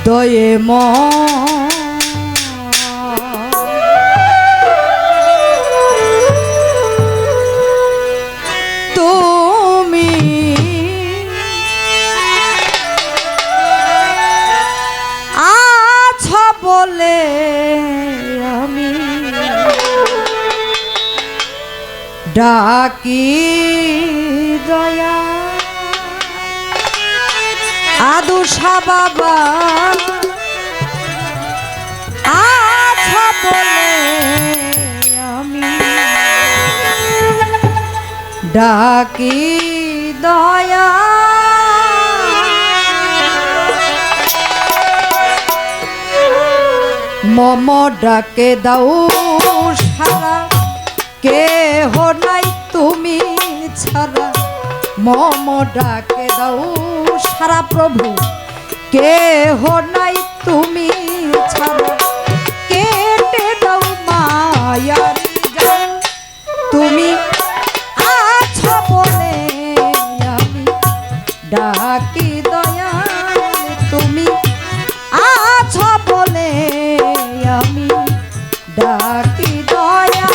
দয়ে তুমি আছো বলে আমি ডাকি দয়া আদুষা বাবা আছো বলে আমি ডাকি দয়া মম ডাকে দাও সারা কেহ নাই তুমি ছাড়া মম ডাকে দাও সারা প্রভু কেহ নাই তুমি ছাড়া কেটে দাও মায়ার জাল তুমি আছো বলে আমি ডাকি দয়াল তুমি আছো বলে আমি ডাকি দয়া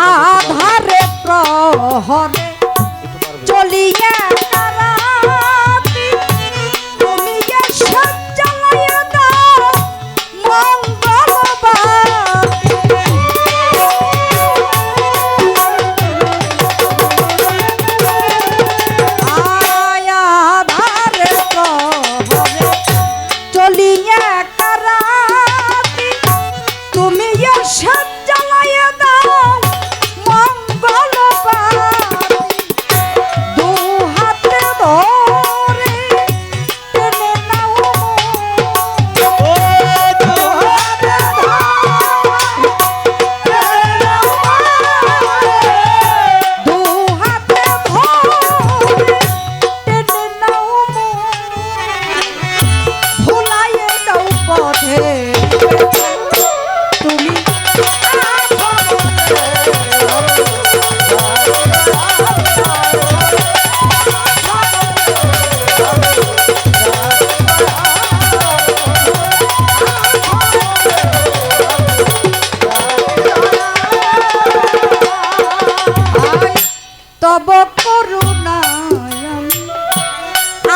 আধারে প্রহরে চলিয়া রাতি তুমি এসে জ্বালাইয়া দাও মঙ্গলবাতি আধারে প্রহরে চলিয়া রাতি তুমি এসে জ্বালাইয়া দাও তব করুণায়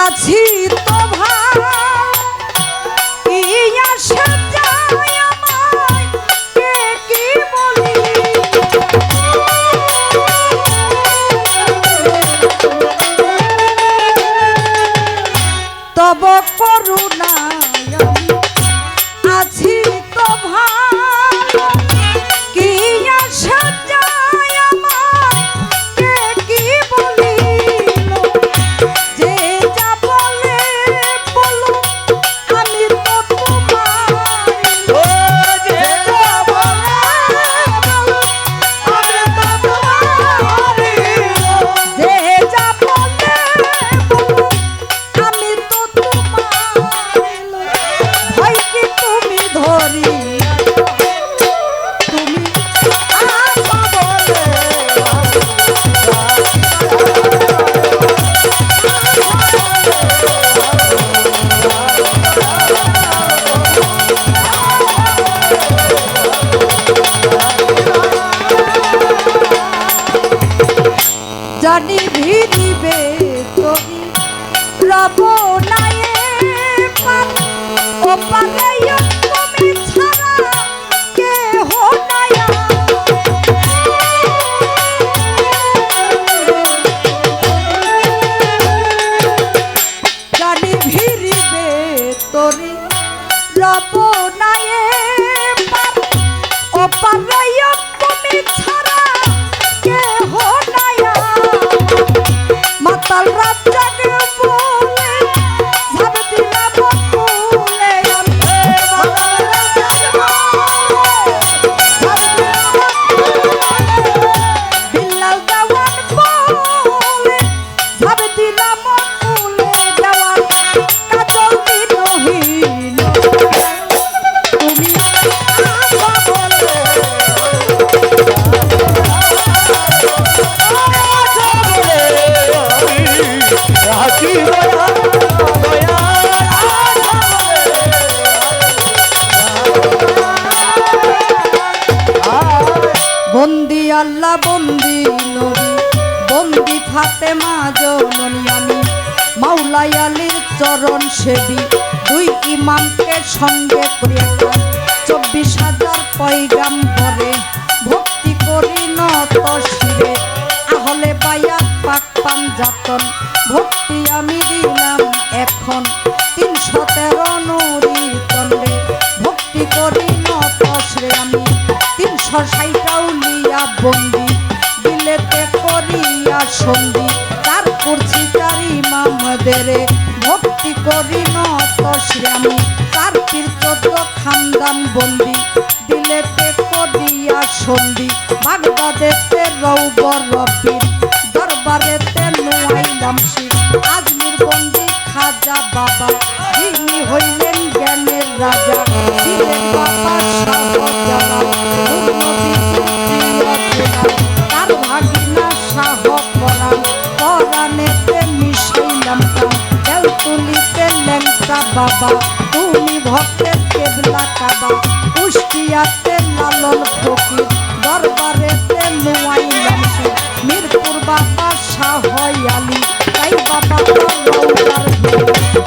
আছি তো ভাই ইয়া সাজায় আমায় কে কি বলি তব করুণায় আছি তো ভাই ইয়া সাজায় আমায় কে কি বলি যে যা বলে বলো আমি তো তোমার যে যা বলে বলো আমি তো তোমার যে যা বলে বলো আমি তো তোমার ভাই কি তুমি ধরি তুমি আছো বলে জানি ভিড়িবে তুমি রব নায়ে পার ও পারে তুমি ছাড়া কে হো নায়া জানি ভিড়িবে তোরে রব নায়ে পার ও পারে তুমি ছাড়া কে হো নায়া মাতাল কি দয়া দয়া বন্দি আল্লাহ বন্দি নবী বন্দি ফাতেমা জননী আমি মাওলাই আলীর চরণ সেবী দুই ইমামকে সঙ্গে করিয়া 24,000 পয়গাম্বরে ভক্তি করি নত শিরে আহলে বায়াত পাক পাঞ্জাতন ভক্তি আমি দিলাম এখন 313 নুরি তন্ডে ভক্তি করি নত শিরে আমি 360 আউলিয়া বন্দি দিলেতে করিয়া সন্ধি তার করছি তার ইমামদের ভক্তি করি নত শিরে আমি তার পীর 14 খানদান বন্দি দিলেতে করিয়া সন্ধি বাগদাদেতে রৌবর রব্বির দরবারেতে নুয়াইলাম শির আজমির বন্দি খাজা বাবা যিনি হইলেন জ্ঞানের রাজা ছিলেন বাবা শাহজালাল তার ভাগিনা শাহ পরাণ পরাণেতে মিশাইলাম কাম দেও তুলিতে ল্যাংটা বাবা তুমি ভক্তের কেবলা কাবা কুষ্টিয়াতে লালন ফকির দরবারেতে নুয়াইলাম শির মিরপুর বাবা শাহ আলী তাই বাবা রৌদার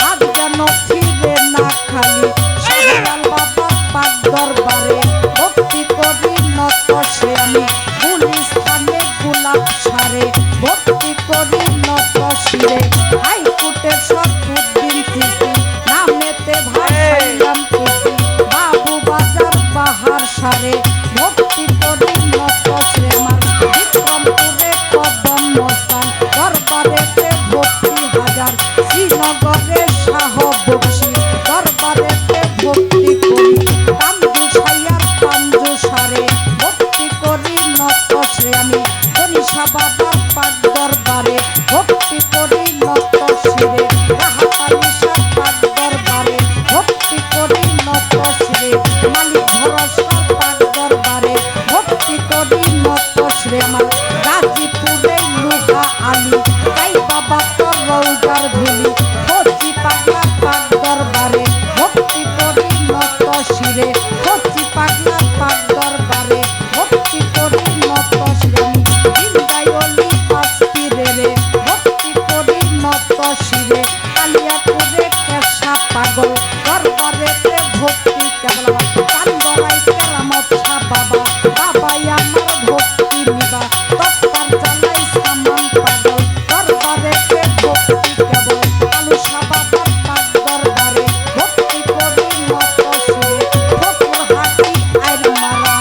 আজ যেন ফিরে না খালি শাহজালাল বাবা পাক দরবারে ভক্তি করি নত সে আমি গুলিস্তানে গোলাপ সারে ভক্তি করি নত শিরে হাইকোর্টের শরফুদ্দিন চিঠি নামেতে ভাসাইলাম কীর্তি বাবু বাজার বাহার সারে ভক্তি করি নত সে আমার বিক্রমপুরে কদম মস্তান দরবারেতে ভক্তি হাজার শ্রীনগরে শাহ বক্সি দরবারেতে ভক্তি করি কান্দু সাইয়ার কান্দু সারে ভক্তি করি নত সে আমি গনিশা বাবার পাক দরবারে ভক্তি করি নত শিরে রাহাতানিশা পাক দরবারে ভক্তি করি নত শিরে মালিক ভরসার পাক দরবারে ভক্তি করি নত শিরে আমার গাজীপুরে লুহা আলী তাই বাবা তোর রৌদার ধুলি কচি পাগলা পাক দরবারে ভক্তি করি নত শিরে কচি পাগলা পাক দরবারে ভক্তি করি নত শিরে জিন্দায়লি পাস্তিরে ভক্তি করি নত শিরে কালিয়াপুরে কেশা পাগল দরবারেতে ভক্তি কেবলা কান্দরাই কেরামত শাহ বাবা বাবাই আমার ভক্তি নিবা তৎকার চালাই সামান পাগল দরবারেতে ভক্তি কেবল কালু শাহ বাবার পাক দরবারে ভক্তি করি নত শিরে ফকুর হাটি আইর মারা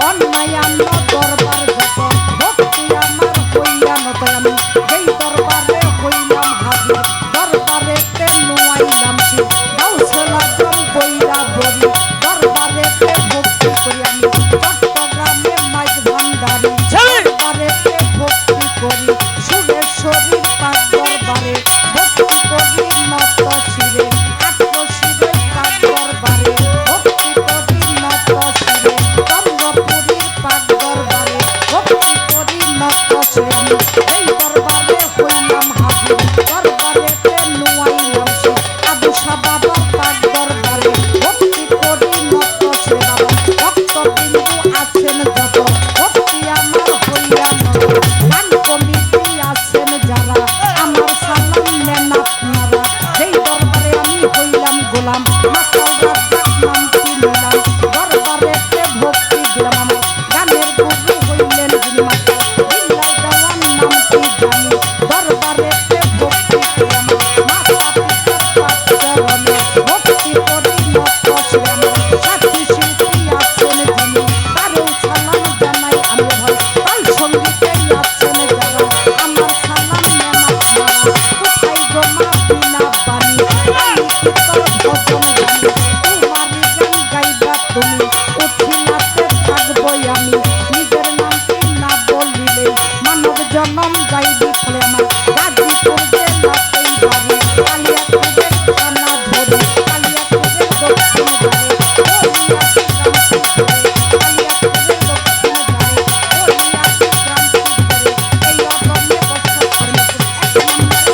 অন্যায় আন্ন দরবার যত ভক্তি আমার হইয়া নত আমি যেই দরবারে হইলাম হাজির দরবারেতে নুয়াইলাম শির গাউসলা জম কইরা বলি দরবারেতে ভক্তি করি আমি চট্টগ্রামে মাইজ ভান্ডারি দরবারেতে ভক্তি করি সুরেশ্বরীর পাক দরবারে ভক্তি করি নত শিরে আত্মশিরে পাক দরবারে ভক্তি করি নত শিরে চন্দ্রপুরীর পাক দরবারে ভক্তি করি নত শিরে আমি এই দরবারে হইলাম হাজির দরবারেতে নুয়াইলাম শির আবু শাহ বাবার পাক দরবারে ভক্তি করি নত শিরে বাবা ভক্তবিন্দু আছেন যত ভক্তি আমার হইয়া নত গান কমিটি আছেন যারা আমার সালাম নেন আপনারা যেই দরবারে আমি হইলাম গোলাম মাতাল রাজ্জাক নামটি নিলাম দরবারেতে ভক্তি দিলাম আমার গানের গুরু হইলেন যিনি মাতাল বিল্লাল দেওয়ান নামটি জানি দরবারেতে ভক্তি দিলাম মাতা পিতার পাক চরণে ভক্তি করি নত শিরে আমার সাথী শিল্পী আছেন যিনি তারও সালাম জানাই আমি ভয় তাল সঙ্গীতে আছেন যারা আমার সালাম নেন আপনারা কোথায় গো মা বিনা বাণী আমি কি তোর ভজন জানি তোমারই গান গাইবা তুমি উঠিলাতে থাকবই আমি নিজের নামটি না বলিলে মানব জনম যাইবি ফলে আমার গাজীপুর জেলাতেই বাড়ি কালিয়াপুরের থানা ধরি কালিয়াপুরের দক্ষিণ ধারে হরিয়াছি ক্রান্তি ধরে কালিয়াপুরের দক্ষিণ ধারে হরিয়াছি ক্রান্তি ধরে এই অদমে বর্ষা ধর্মপুর এক নম্বরে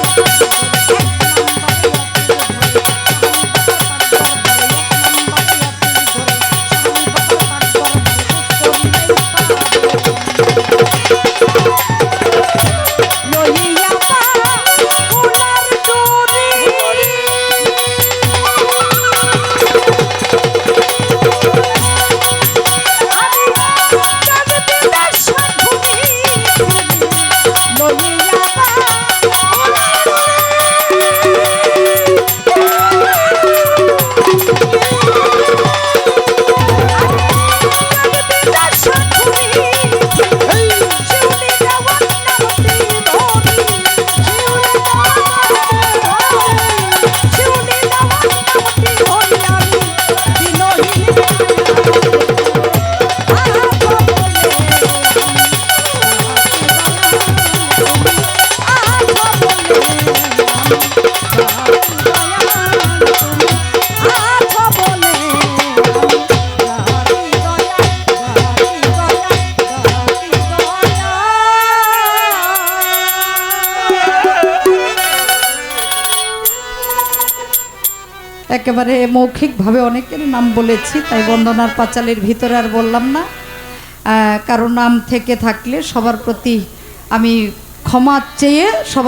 একেবারে মৌখিকভাবে অনেকের নাম বলেছি, তাই বন্দনার পাঁচালের ভিতরে আর বললাম না। কারো নাম থেকে থাকলে সবার প্রতি আমি ক্ষমা চেয়ে সবার